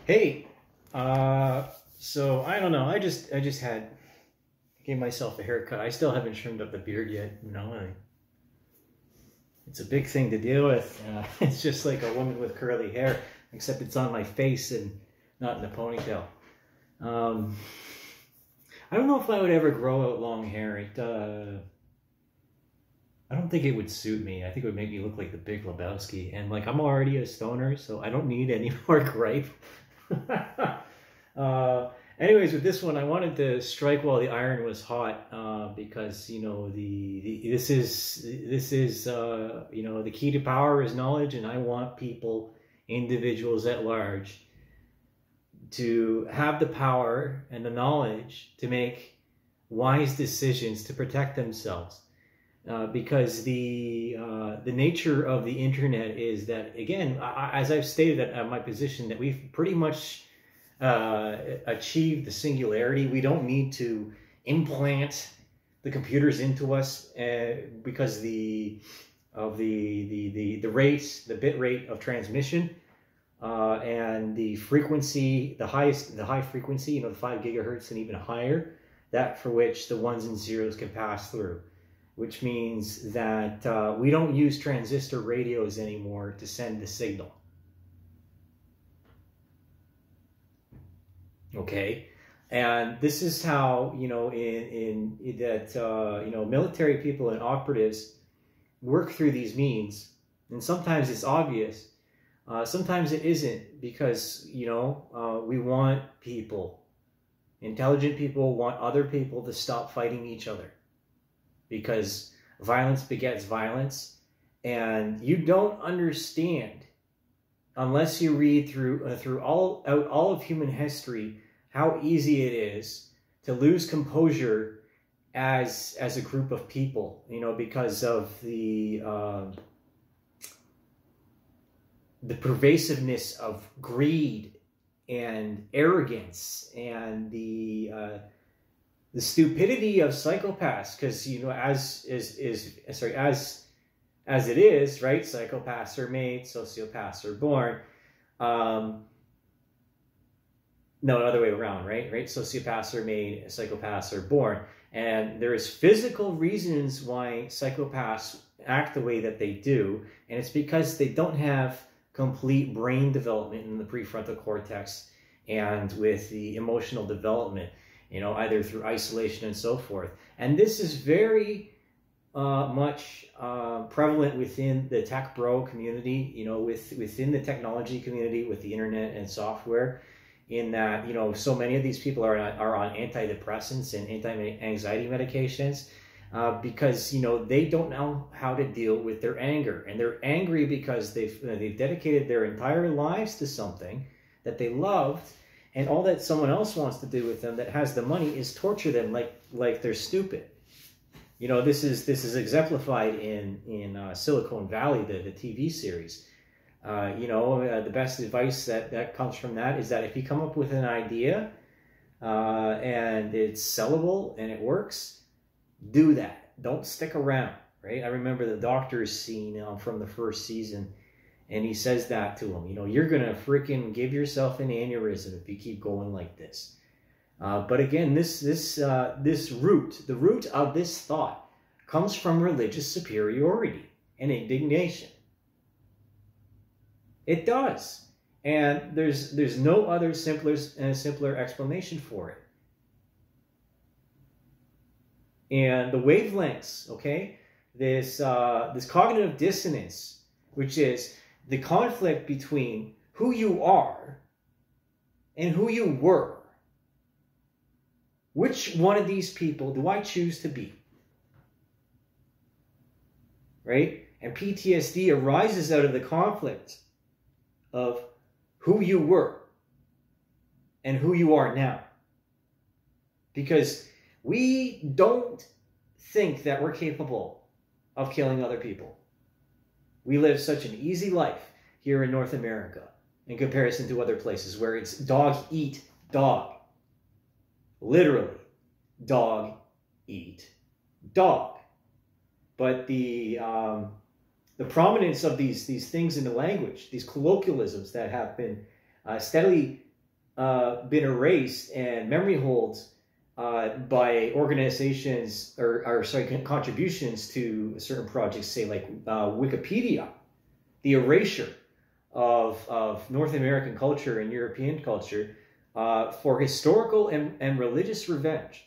Hey, so I don't know. I just gave myself a haircut. I still haven't trimmed up the beard yet. It's a big thing to deal with. It's just like a woman with curly hair, except it's on my face and not in a ponytail. Um, I don't know if I would ever grow out long hair. I don't think it would suit me. I think it would make me look like the Big Lebowski, and like I'm already a stoner, so I don't need any more gripe. uh, Anyways, with this one, I wanted to strike while the iron was hot, because this is the key to power is knowledge, and I want people, individuals at large, to have the power and the knowledge to make wise decisions to protect themselves. Because the nature of the internet is that, again, as I've stated at my position, that we've pretty much achieved the singularity. We don't need to implant the computers into us, because the rate, the bit rate of transmission, and the frequency, the high frequency, the 5 gigahertz and even higher, that for which the ones and zeros can pass through. Which means that we don't use transistor radios anymore to send the signal. Okay, and this is how military people and operatives work through these means, and sometimes it's obvious, sometimes it isn't, because we want people, intelligent people want other people to stop fighting each other. Because violence begets violence, and you don't understand unless you read through all of human history how easy it is to lose composure as a group of people, because of the pervasiveness of greed and arrogance and the stupidity of psychopaths, because as it is, right? Psychopaths are made, sociopaths are born. No, other way around, right? Sociopaths are made, psychopaths are born, and there is physical reasons why psychopaths act the way that they do, and it's because they don't have complete brain development in the prefrontal cortex and with the emotional development. Either through isolation and so forth. And this is very much prevalent within the tech bro community, within the technology community, with the internet and software, in that, so many of these people are on antidepressants and anti-anxiety medications, because, they don't know how to deal with their anger. And they're angry because they've dedicated their entire lives to something that they loved, and all that someone else wants to do with them that has the money is torture them like they're stupid. This is exemplified in Silicon Valley, the TV series. The best advice that comes from that is that if you come up with an idea, and it's sellable and it works, do that. Don't stick around, right? I remember the doctor's scene from the first season. And he says that to him, you're going to freaking give yourself an aneurysm if you keep going like this. But again, the root of this thought comes from religious superiority and indignation. It does. And there's no other simpler explanation for it. And the wavelengths, okay? This cognitive dissonance, which is the conflict between who you are and who you were. Which one of these people do I choose to be? Right? And PTSD arises out of the conflict of who you were and who you are now. Because we don't think that we're capable of killing other people. We live such an easy life here in North America in comparison to other places where it's dog eat dog. Literally, dog eat dog. But the prominence of these things in the language, these colloquialisms that have been steadily been erased and memory holds by organizations or sorry, contributions to certain projects, say like Wikipedia, the erasure of North American culture and European culture for historical and religious revenge,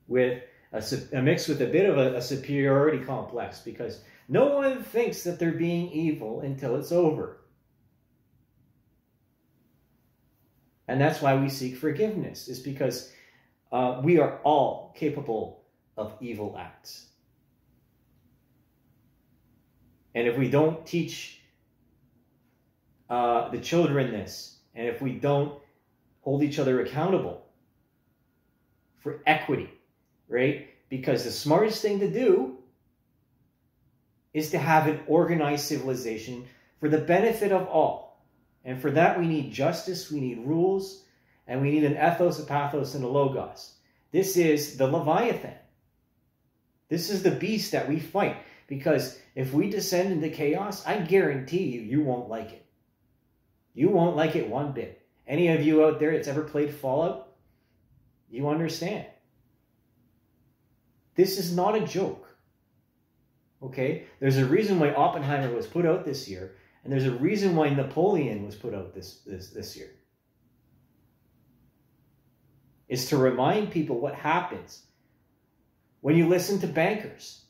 with a mix with a bit of a superiority complex, because no one thinks that they're being evil until it's over. And that's why we seek forgiveness, is because we are all capable of evil acts. And if we don't teach the children this, and if we don't hold each other accountable for equity, right? Because the smartest thing to do is to have an organized civilization for the benefit of all. And for that, we need justice, we need rules, and we need an ethos, a pathos, and a logos. This is the Leviathan. This is the beast that we fight. Because if we descend into chaos, I guarantee you, you won't like it. You won't like it one bit. Any of you out there that's ever played Fallout, you understand. This is not a joke. Okay? There's a reason why Oppenheimer was put out this year, and there's a reason why Napoleon was put out this year. It's to remind people what happens when you listen to bankers.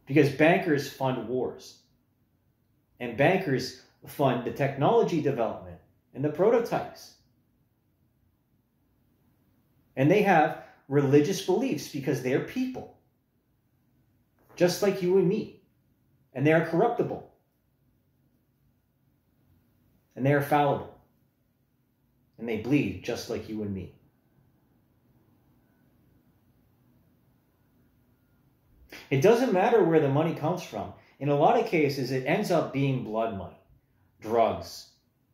Because bankers fund wars. And bankers fund the technology development and the prototypes. And they have religious beliefs because they're people. Just like you and me. And they are corruptible. And they are fallible. And they bleed just like you and me. It doesn't matter where the money comes from. In a lot of cases, it ends up being blood money, drugs,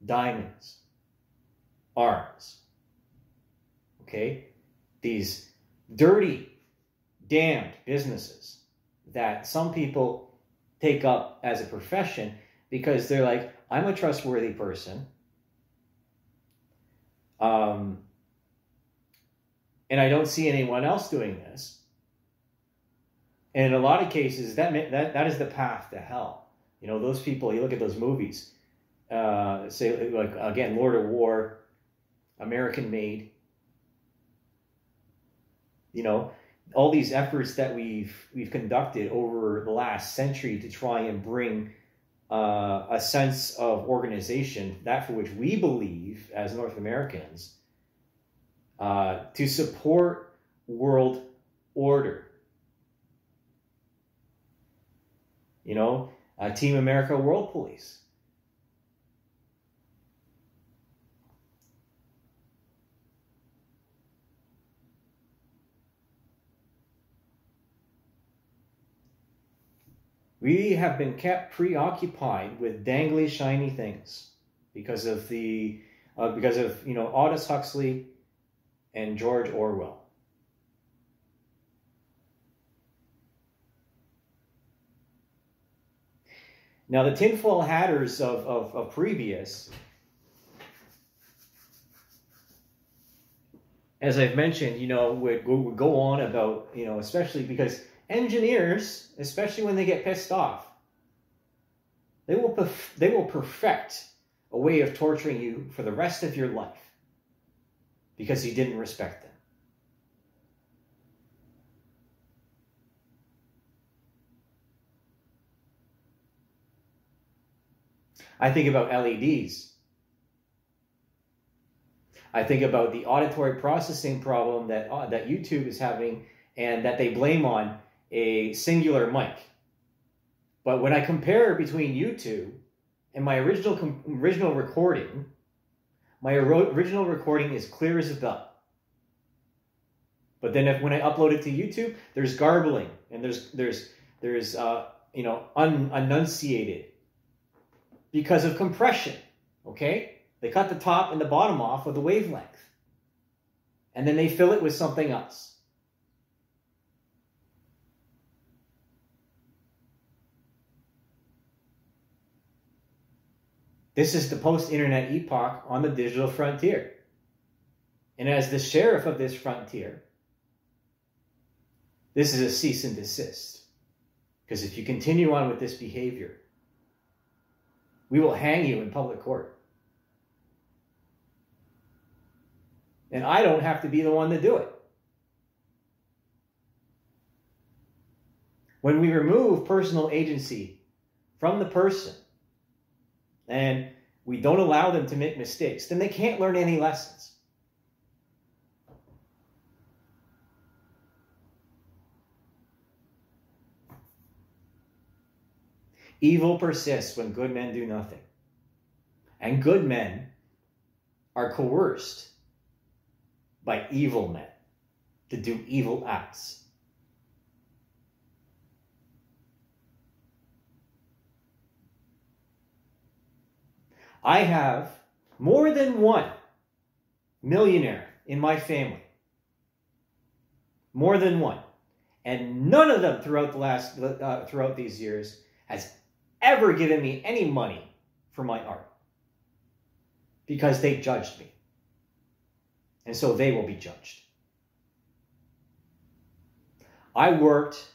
diamonds, arms. Okay? These dirty, damned businesses that some people take up as a profession because they're like, I'm a trustworthy person. And I don't see anyone else doing this. And in a lot of cases, that is the path to hell. You know, those people, you look at those movies, say, like, again, Lord of War, American Made, you know, all these efforts that we've conducted over the last century to try and bring a sense of organization, that for which we believe as North Americans, to support world order. You know, Team America World Police. We have been kept preoccupied with dangly, shiny things because of Aldous Huxley and George Orwell. Now, the tinfoil hatters of previous, as I've mentioned, you know, would go on about, you know, especially because engineers, especially when they get pissed off, they will perfect a way of torturing you for the rest of your life because you didn't respect them. I think about LEDs. I think about the auditory processing problem that YouTube is having and that they blame on a singular mic. But when I compare between YouTube and my original recording, my original recording is clear as a bell. But then when I upload it to YouTube, there's garbling and there's unenunciated. Because of compression, okay? They cut the top and the bottom off of the wavelength. And then they fill it with something else. This is the post-internet epoch on the digital frontier. And as the sheriff of this frontier, this is a cease and desist. Because if you continue on with this behavior, we will hang you in public court. And I don't have to be the one to do it. When we remove personal agency from the person and we don't allow them to make mistakes, then they can't learn any lessons. Evil persists when good men do nothing. And good men are coerced by evil men to do evil acts. I have more than one millionaire in my family. More than one. And none of them throughout these years has ever given me any money for my art. Because they judged me. And so they will be judged. I worked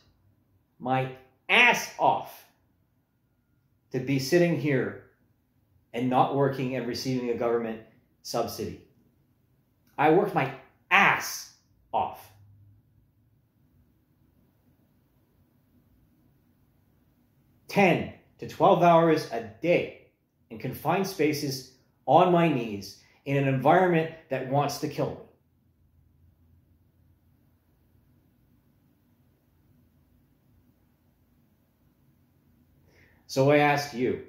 my ass off to be sitting here and not working and receiving a government subsidy. I worked my ass off. "10 to 12 hours a day in confined spaces on my knees in an environment that wants to kill me. So I ask you,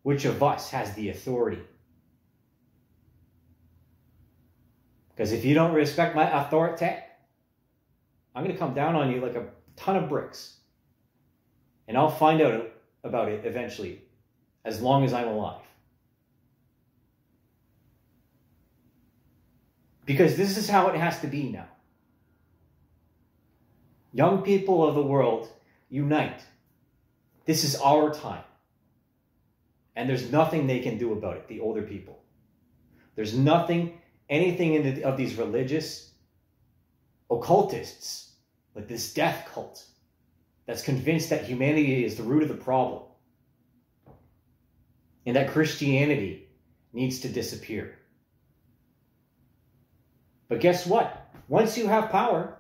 which of us has the authority? Because if you don't respect my authority, I'm going to come down on you like a ton of bricks. And I'll find out about it eventually, as long as I'm alive. Because this is how it has to be now. Young people of the world, unite. This is our time. And there's nothing they can do about it, the older people. There's anything of these religious occultists, like this death cult, that's convinced that humanity is the root of the problem. And that Christianity needs to disappear. But guess what? Once you have power,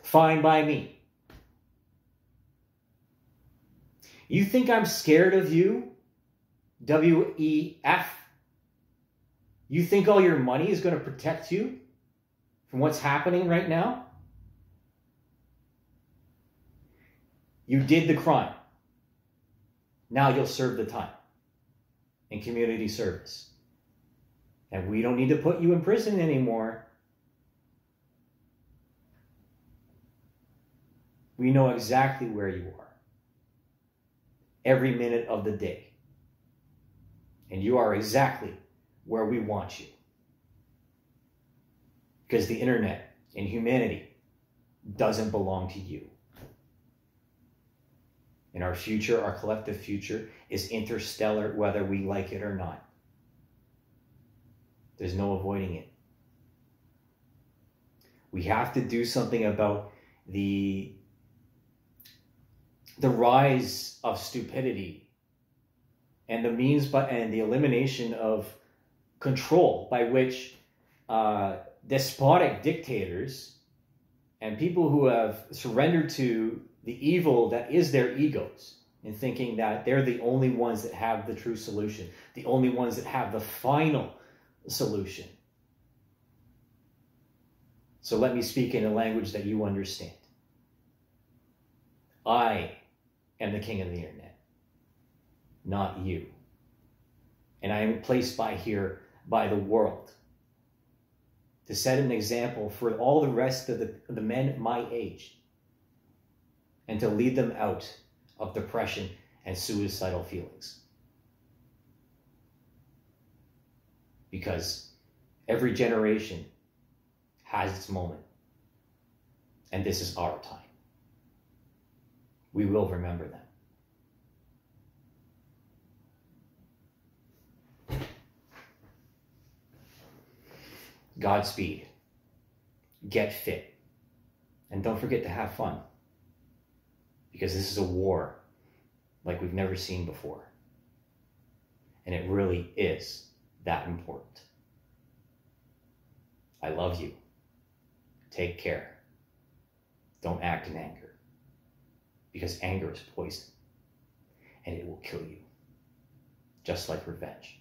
fine by me. You think I'm scared of you? WEF? You think all your money is going to protect you from what's happening right now? You did the crime. Now you'll serve the time in community service. And we don't need to put you in prison anymore. We know exactly where you are. Every minute of the day. And you are exactly where we want you. Because the internet and humanity doesn't belong to you. And our future, our collective future, is interstellar whether we like it or not. There's no avoiding it. We have to do something about the rise of stupidity and the means and the elimination of control by which despotic dictators and people who have surrendered to the evil that is their egos and thinking that they're the only ones that have the true solution, the only ones that have the final solution. So let me speak in a language that you understand. I am the king of the internet, not you. And I am placed here by the world to set an example for all the rest of the men my age and to lead them out of depression and suicidal feelings. Because every generation has its moment. And this is our time. We will remember them. Godspeed. Get fit. And don't forget to have fun. Because this is a war like we've never seen before. And it really is that important. I love you. Take care. Don't act in anger. Because anger is poison. And it will kill you. Just like revenge.